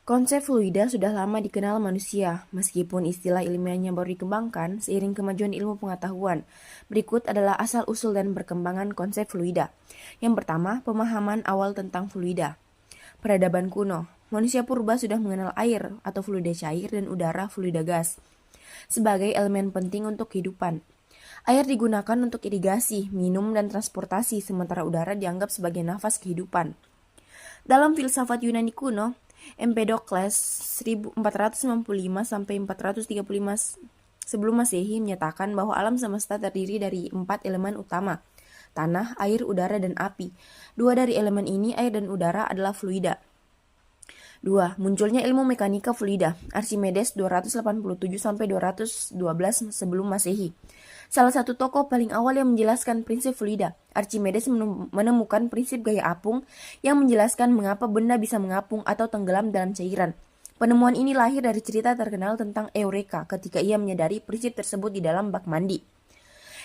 Konsep fluida sudah lama dikenal manusia, meskipun istilah ilmiahnya baru dikembangkan seiring kemajuan ilmu pengetahuan. Berikut adalah asal-usul dan perkembangan konsep fluida. Yang pertama, pemahaman awal tentang fluida. Peradaban kuno, manusia purba sudah mengenal air atau fluida cair dan udara fluida gas sebagai elemen penting untuk kehidupan. Air digunakan untuk irigasi, minum, dan transportasi, sementara udara dianggap sebagai nafas kehidupan. Dalam filsafat Yunani kuno, Empedokles 1495-435 sebelum Masehi menyatakan bahwa alam semesta terdiri dari 4 elemen utama: tanah, air, udara, dan api. 2 dari elemen ini, air dan udara, adalah fluida. 2. Munculnya ilmu mekanika fluida, Archimedes 287-212 sebelum Masehi. Salah satu tokoh paling awal yang menjelaskan prinsip fluida, Archimedes menemukan prinsip gaya apung yang menjelaskan mengapa benda bisa mengapung atau tenggelam dalam cairan. Penemuan ini lahir dari cerita terkenal tentang Eureka ketika ia menyadari prinsip tersebut di dalam bak mandi.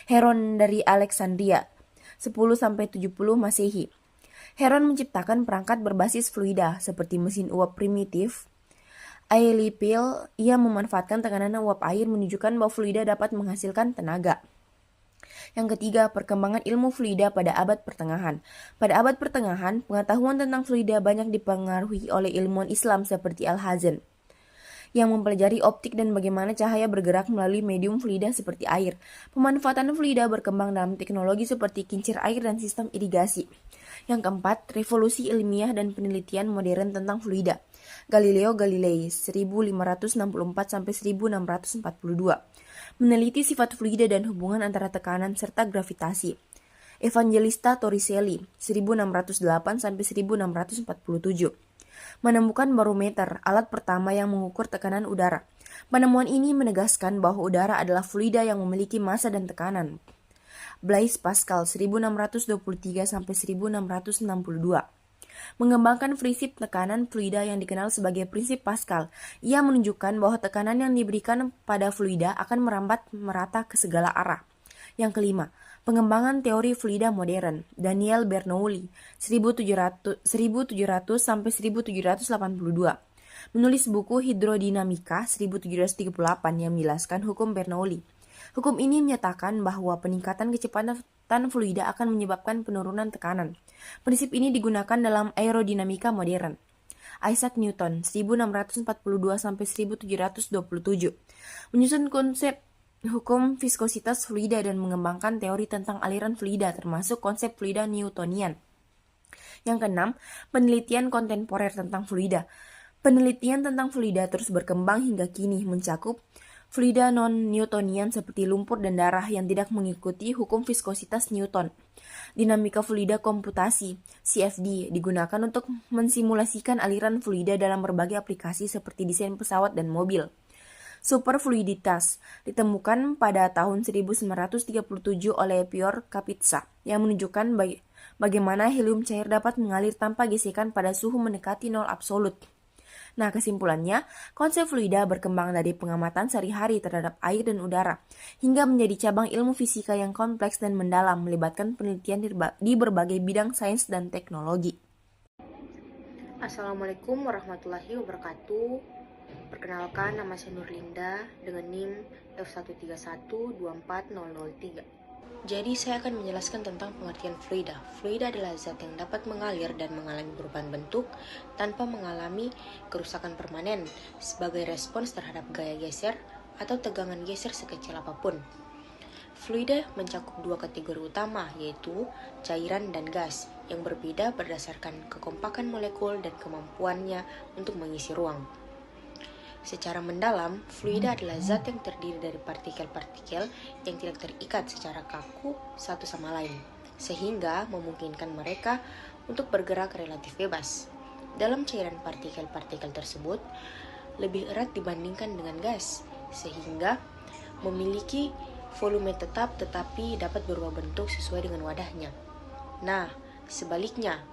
Heron dari Alexandria, 10-70 Masehi. Heron menciptakan perangkat berbasis fluida seperti mesin uap primitif. Aelipil, ia memanfaatkan tekanan uap air menunjukkan bahwa fluida dapat menghasilkan tenaga. Yang ketiga, perkembangan ilmu fluida pada abad pertengahan. Pada abad pertengahan, pengetahuan tentang fluida banyak dipengaruhi oleh ilmuwan Islam seperti Al-Hazen, yang mempelajari optik dan bagaimana cahaya bergerak melalui medium fluida seperti air. Pemanfaatan fluida berkembang dalam teknologi seperti kincir air dan sistem irigasi. Yang keempat, revolusi ilmiah dan penelitian modern tentang fluida. Galileo Galilei 1564-1642 meneliti sifat fluida dan hubungan antara tekanan serta gravitasi. Evangelista Torricelli 1608-1647 menemukan barometer, alat pertama yang mengukur tekanan udara. Penemuan ini menegaskan bahwa udara adalah fluida yang memiliki massa dan tekanan. Blaise Pascal 1623-1662 mengembangkan prinsip tekanan fluida yang dikenal sebagai prinsip Pascal. Ia menunjukkan bahwa tekanan yang diberikan pada fluida akan merambat merata ke segala arah. Yang kelima, pengembangan teori fluida modern. Daniel Bernoulli 1700-1782 menulis buku Hidrodinamika 1738 yang menjelaskan hukum Bernoulli. Hukum ini menyatakan bahwa peningkatan kecepatan fluida akan menyebabkan penurunan tekanan. Prinsip ini digunakan dalam aerodinamika modern. Isaac Newton 1642-1727 menyusun konsep hukum viskositas fluida dan mengembangkan teori tentang aliran fluida termasuk konsep fluida Newtonian. Yang keenam, penelitian kontemporer tentang fluida. Penelitian tentang fluida terus berkembang hingga kini mencakup fluida non-Newtonian seperti lumpur dan darah yang tidak mengikuti hukum viskositas Newton. Dinamika fluida komputasi (CFD) digunakan untuk mensimulasikan aliran fluida dalam berbagai aplikasi seperti desain pesawat dan mobil. Superfluiditas ditemukan pada tahun 1937 oleh Piotr Kapitsa yang menunjukkan bagaimana helium cair dapat mengalir tanpa gesekan pada suhu mendekati nol absolut. Nah, kesimpulannya, konsep fluida berkembang dari pengamatan sehari-hari terhadap air dan udara, hingga menjadi cabang ilmu fisika yang kompleks dan mendalam, melibatkan penelitian di berbagai bidang sains dan teknologi. Assalamualaikum warahmatullahi wabarakatuh. Perkenalkan, nama saya Nurlinda dengan NIM F131240003. Jadi saya akan menjelaskan tentang pengertian fluida. Fluida adalah zat yang dapat mengalir dan mengalami perubahan bentuk tanpa mengalami kerusakan permanen sebagai respons terhadap gaya geser atau tegangan geser sekecil apapun. Fluida mencakup dua kategori utama, yaitu cairan dan gas, yang berbeda berdasarkan kekompakan molekul dan kemampuannya untuk mengisi ruang. Secara mendalam, fluida adalah zat yang terdiri dari partikel-partikel yang tidak terikat secara kaku satu sama lain, sehingga memungkinkan mereka untuk bergerak relatif bebas. Dalam cairan, partikel-partikel tersebut lebih erat dibandingkan dengan gas, sehingga memiliki volume tetap tetapi dapat berubah bentuk sesuai dengan wadahnya. Nah, sebaliknya,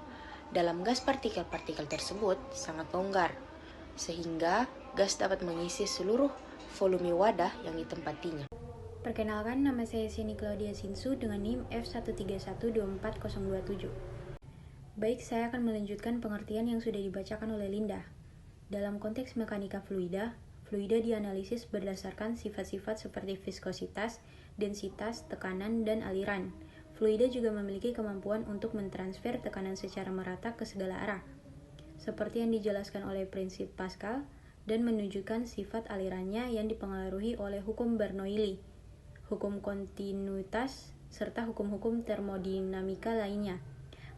dalam gas partikel-partikel tersebut sangat longgar, sehingga gas dapat mengisi seluruh volume wadah yang ditempatinya. Perkenalkan, nama saya Sini Claudia Sinsu dengan NIM F131240027. Baik, saya akan melanjutkan pengertian yang sudah dibacakan oleh Linda. Dalam konteks mekanika fluida, fluida dianalisis berdasarkan sifat-sifat seperti viskositas, densitas, tekanan, dan aliran. Fluida juga memiliki kemampuan untuk mentransfer tekanan secara merata ke segala arah, seperti yang dijelaskan oleh prinsip Pascal, dan menunjukkan sifat alirannya yang dipengaruhi oleh hukum Bernoulli, hukum kontinuitas, serta hukum-hukum termodinamika lainnya.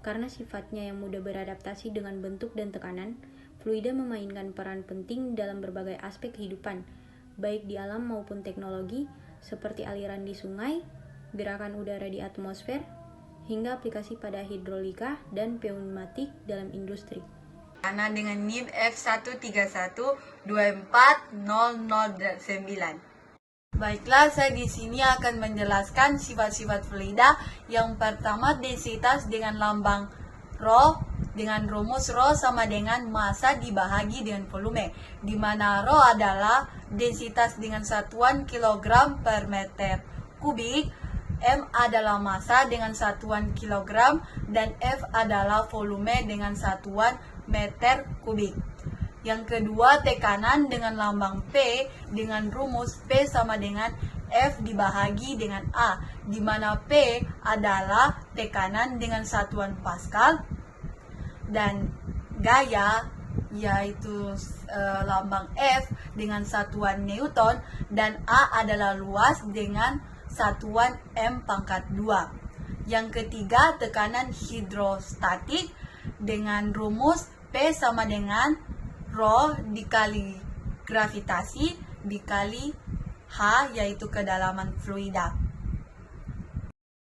Karena sifatnya yang mudah beradaptasi dengan bentuk dan tekanan, fluida memainkan peran penting dalam berbagai aspek kehidupan, baik di alam maupun teknologi, seperti aliran di sungai, gerakan udara di atmosfer, hingga aplikasi pada hidrolika dan pneumatik dalam industri. Karena dengan NIM F131240009. Baiklah, saya di sini akan menjelaskan sifat-sifat fluida. Yang pertama, densitas dengan lambang Rho, dengan rumus Rho sama dengan massa dibahagi dengan volume, di mana Rho adalah densitas dengan satuan kilogram per meter kubik, M adalah massa dengan satuan kilogram, dan F adalah volume dengan satuan meter kubik. Yang kedua, tekanan dengan lambang P dengan rumus P sama dengan F dibahagi dengan A, di mana P adalah tekanan dengan satuan Pascal, dan gaya yaitu lambang F dengan satuan Newton, dan A adalah luas dengan satuan M pangkat 2. Yang ketiga, tekanan hidrostatik dengan rumus P sama dengan Rho dikali gravitasi dikali H, yaitu kedalaman fluida.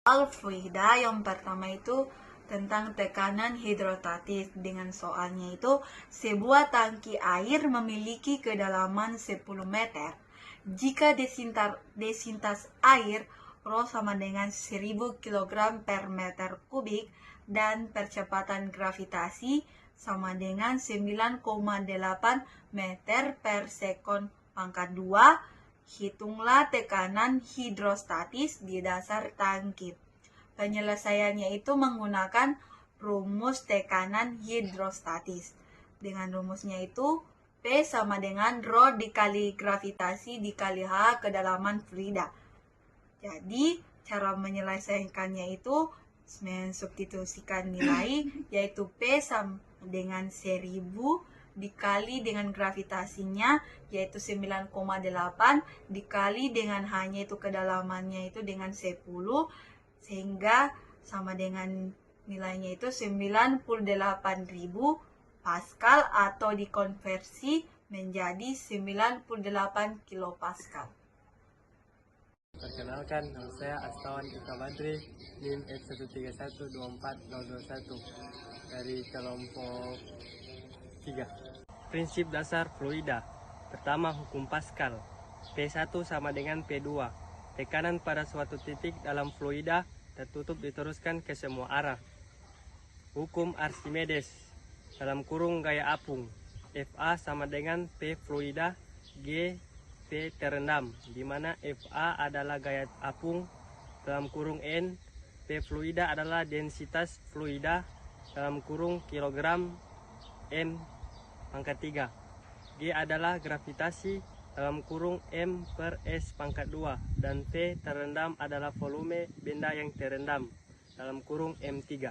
Soal fluida yang pertama itu tentang tekanan hidrostatis. Dengan soalnya itu, sebuah tangki air memiliki kedalaman 10 meter. Jika densitas air Rho sama dengan 1000 kg per meter kubik dan percepatan gravitasi sama dengan 9,8 meter per sekon pangkat 2, hitunglah tekanan hidrostatis di dasar tangki. Penyelesaiannya itu menggunakan rumus tekanan hidrostatis. Dengan rumusnya itu, P sama dengan Rho dikali gravitasi dikali H kedalaman fluida. Jadi, cara menyelesaikannya itu mensubstitusikan nilai, yaitu P sama dengan 1000 dikali dengan gravitasinya, yaitu 9,8, dikali dengan H-nya itu kedalamannya itu dengan 10, sehingga sama dengan nilainya itu 98.000 Pascal, atau dikonversi menjadi 98 kilopascal. Perkenalkan, nama saya Astawan Ika Badri, NIM F131240021 dari kelompok 3. Prinsip dasar fluida. Pertama, hukum Pascal. P1 sama dengan P2. Tekanan pada suatu titik dalam fluida tertutup diteruskan ke semua arah. Hukum Archimedes. Dalam kurung gaya apung. Fa sama dengan P fluida, G P terendam, di mana Fa adalah gaya apung dalam kurung N, P fluida adalah densitas fluida dalam kurung kilogram M pangkat 3, G adalah gravitasi dalam kurung M per S pangkat 2, dan P terendam adalah volume benda yang terendam dalam kurung M3.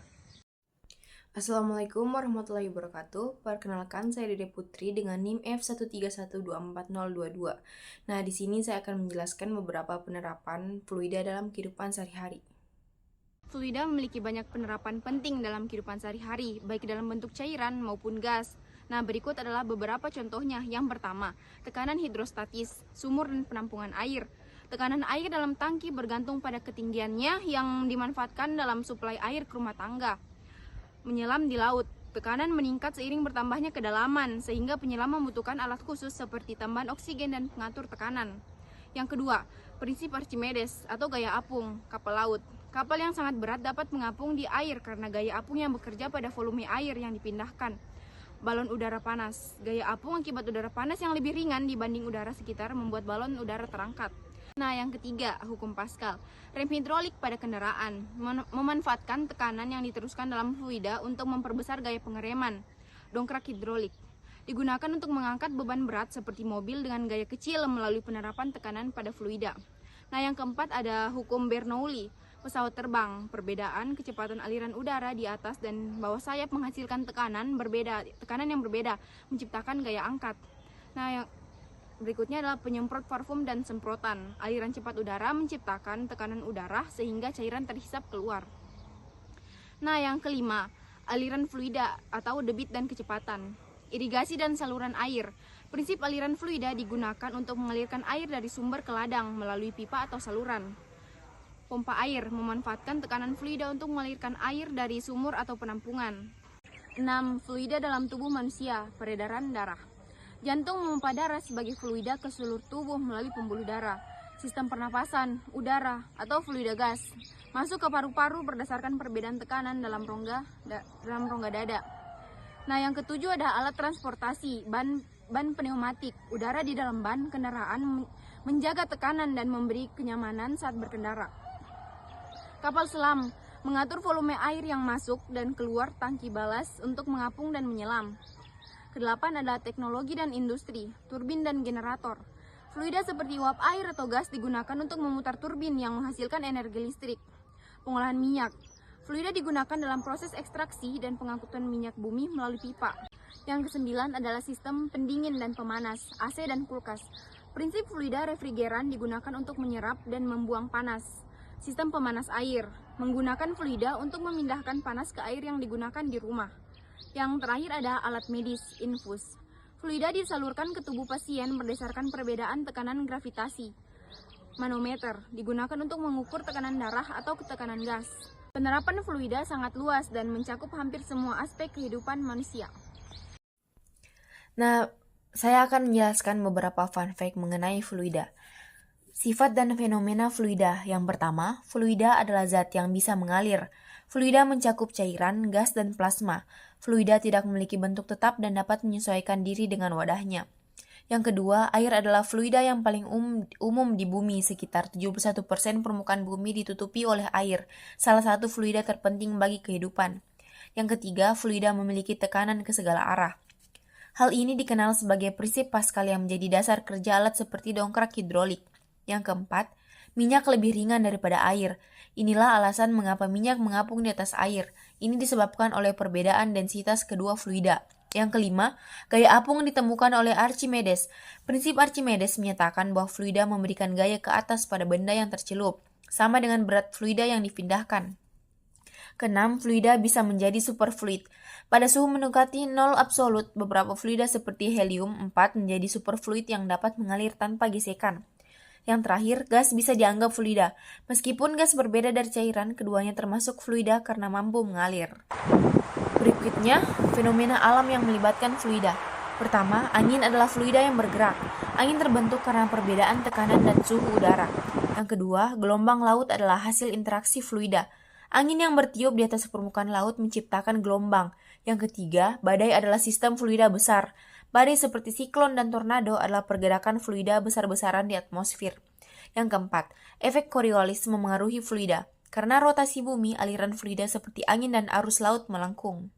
Assalamualaikum warahmatullahi wabarakatuh. Perkenalkan, saya Dede Putri dengan NIM F131240022. Nah, di sini saya akan menjelaskan beberapa penerapan fluida dalam kehidupan sehari-hari. Fluida memiliki banyak penerapan penting dalam kehidupan sehari-hari, baik dalam bentuk cairan maupun gas. Nah, berikut adalah beberapa contohnya. Yang pertama, tekanan hidrostatis, sumur dan penampungan air. Tekanan air dalam tangki bergantung pada ketinggiannya yang dimanfaatkan dalam suplai air ke rumah tangga. Menyelam di laut, tekanan meningkat seiring bertambahnya kedalaman, sehingga penyelam membutuhkan alat khusus seperti tambahan oksigen dan pengatur tekanan. Yang kedua, prinsip Archimedes atau gaya apung, kapal laut. Kapal yang sangat berat dapat mengapung di air karena gaya apung yang bekerja pada volume air yang dipindahkan. Balon udara panas, gaya apung akibat udara panas yang lebih ringan dibanding udara sekitar membuat balon udara terangkat. Nah, yang ketiga, hukum Pascal. Rem hidrolik pada kendaraan memanfaatkan tekanan yang diteruskan dalam fluida untuk memperbesar gaya pengereman. Dongkrak hidrolik. Digunakan untuk mengangkat beban berat seperti mobil dengan gaya kecil melalui penerapan tekanan pada fluida. Nah, yang keempat ada hukum Bernoulli, pesawat terbang. Perbedaan kecepatan aliran udara di atas dan bawah sayap menghasilkan tekanan yang berbeda, menciptakan gaya angkat. Nah, yang berikutnya adalah penyemprot parfum dan semprotan. Aliran cepat udara menciptakan tekanan udara sehingga cairan terhisap keluar. Nah, yang kelima, aliran fluida atau debit dan kecepatan. Irigasi dan saluran air. Prinsip aliran fluida digunakan untuk mengalirkan air dari sumber ke ladang melalui pipa atau saluran. Pompa air memanfaatkan tekanan fluida untuk mengalirkan air dari sumur atau penampungan. 6. Fluida dalam tubuh manusia, peredaran darah. Jantung memompa darah sebagai fluida ke seluruh tubuh melalui pembuluh darah. Sistem pernapasan, udara, atau fluida gas masuk ke paru-paru berdasarkan perbedaan tekanan dalam rongga dada. Nah, yang ketujuh ada alat transportasi, ban pneumatik. Udara di dalam ban kendaraan menjaga tekanan dan memberi kenyamanan saat berkendara. Kapal selam mengatur volume air yang masuk dan keluar tangki balas untuk mengapung dan menyelam. Kedelapan adalah teknologi dan industri, turbin dan generator. Fluida seperti uap air atau gas digunakan untuk memutar turbin yang menghasilkan energi listrik. Pengolahan minyak. Fluida digunakan dalam proses ekstraksi dan pengangkutan minyak bumi melalui pipa. Yang kesembilan adalah sistem pendingin dan pemanas, AC dan kulkas. Prinsip fluida refrigeran digunakan untuk menyerap dan membuang panas. Sistem pemanas air menggunakan fluida untuk memindahkan panas ke air yang digunakan di rumah. Yang terakhir ada alat medis, infus. Fluida disalurkan ke tubuh pasien berdasarkan perbedaan tekanan gravitasi. Manometer digunakan untuk mengukur tekanan darah atau tekanan gas. Penerapan fluida sangat luas dan mencakup hampir semua aspek kehidupan manusia. Nah, saya akan menjelaskan beberapa fun fact mengenai fluida. Sifat dan fenomena fluida. Yang pertama, fluida adalah zat yang bisa mengalir. Fluida mencakup cairan, gas, dan plasma. Fluida tidak memiliki bentuk tetap dan dapat menyesuaikan diri dengan wadahnya. Yang kedua, air adalah fluida yang paling umum di bumi. Sekitar 71% permukaan bumi ditutupi oleh air, salah satu fluida terpenting bagi kehidupan. Yang ketiga, fluida memiliki tekanan ke segala arah. Hal ini dikenal sebagai prinsip Pascal yang menjadi dasar kerja alat seperti dongkrak hidrolik. Yang keempat, minyak lebih ringan daripada air. Inilah alasan mengapa minyak mengapung di atas air. Ini disebabkan oleh perbedaan densitas kedua fluida. Yang kelima, gaya apung ditemukan oleh Archimedes. Prinsip Archimedes menyatakan bahwa fluida memberikan gaya ke atas pada benda yang tercelup, sama dengan berat fluida yang dipindahkan. Keenam, fluida bisa menjadi superfluid. Pada suhu mendekati 0 absolut, beberapa fluida seperti helium-4 menjadi superfluid yang dapat mengalir tanpa gesekan. Yang terakhir, gas bisa dianggap fluida. Meskipun gas berbeda dari cairan, keduanya termasuk fluida karena mampu mengalir. Berikutnya, fenomena alam yang melibatkan fluida. Pertama, angin adalah fluida yang bergerak. Angin terbentuk karena perbedaan tekanan dan suhu udara. Yang kedua, gelombang laut adalah hasil interaksi fluida. Angin yang bertiup di atas permukaan laut menciptakan gelombang. Yang ketiga, badai adalah sistem fluida besar. Badai seperti siklon dan tornado adalah pergerakan fluida besar-besaran di atmosfer. Yang keempat, efek Coriolis memengaruhi fluida. Karena rotasi bumi, aliran fluida seperti angin dan arus laut melengkung.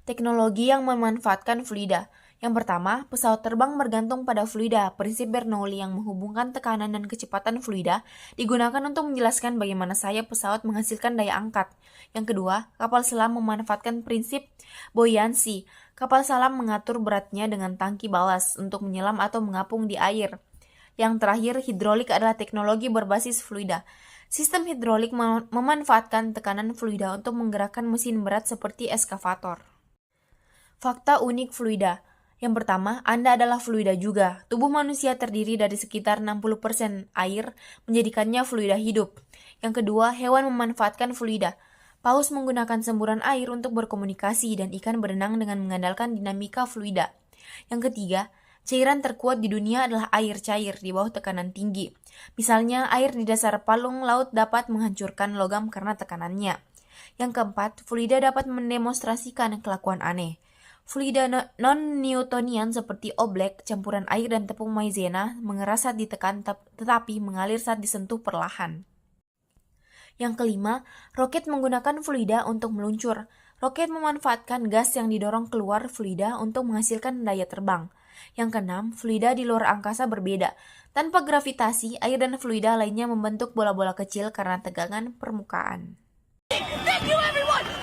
Teknologi yang memanfaatkan fluida. Yang pertama, pesawat terbang bergantung pada fluida. Prinsip Bernoulli yang menghubungkan tekanan dan kecepatan fluida digunakan untuk menjelaskan bagaimana sayap pesawat menghasilkan daya angkat. Yang kedua, kapal selam memanfaatkan prinsip buoyancy. Kapal selam mengatur beratnya dengan tangki balas untuk menyelam atau mengapung di air. Yang terakhir, hidrolik adalah teknologi berbasis fluida. Sistem hidrolik memanfaatkan tekanan fluida untuk menggerakkan mesin berat seperti eskavator. Fakta unik fluida. Yang pertama, Anda adalah fluida juga. Tubuh manusia terdiri dari sekitar 60% air, menjadikannya fluida hidup. Yang kedua, hewan memanfaatkan fluida. Paus menggunakan semburan air untuk berkomunikasi dan ikan berenang dengan mengandalkan dinamika fluida. Yang ketiga, cairan terkuat di dunia adalah air cair di bawah tekanan tinggi. Misalnya, air di dasar palung laut dapat menghancurkan logam karena tekanannya. Yang keempat, fluida dapat mendemonstrasikan kelakuan aneh. Fluida non-Newtonian seperti oblek, campuran air dan tepung maizena mengeras saat ditekan tetapi mengalir saat disentuh perlahan. Yang kelima, roket menggunakan fluida untuk meluncur. Roket memanfaatkan gas yang didorong keluar fluida untuk menghasilkan daya terbang. Yang keenam, fluida di luar angkasa berbeda. Tanpa gravitasi, air dan fluida lainnya membentuk bola-bola kecil karena tegangan permukaan. Thank you everyone!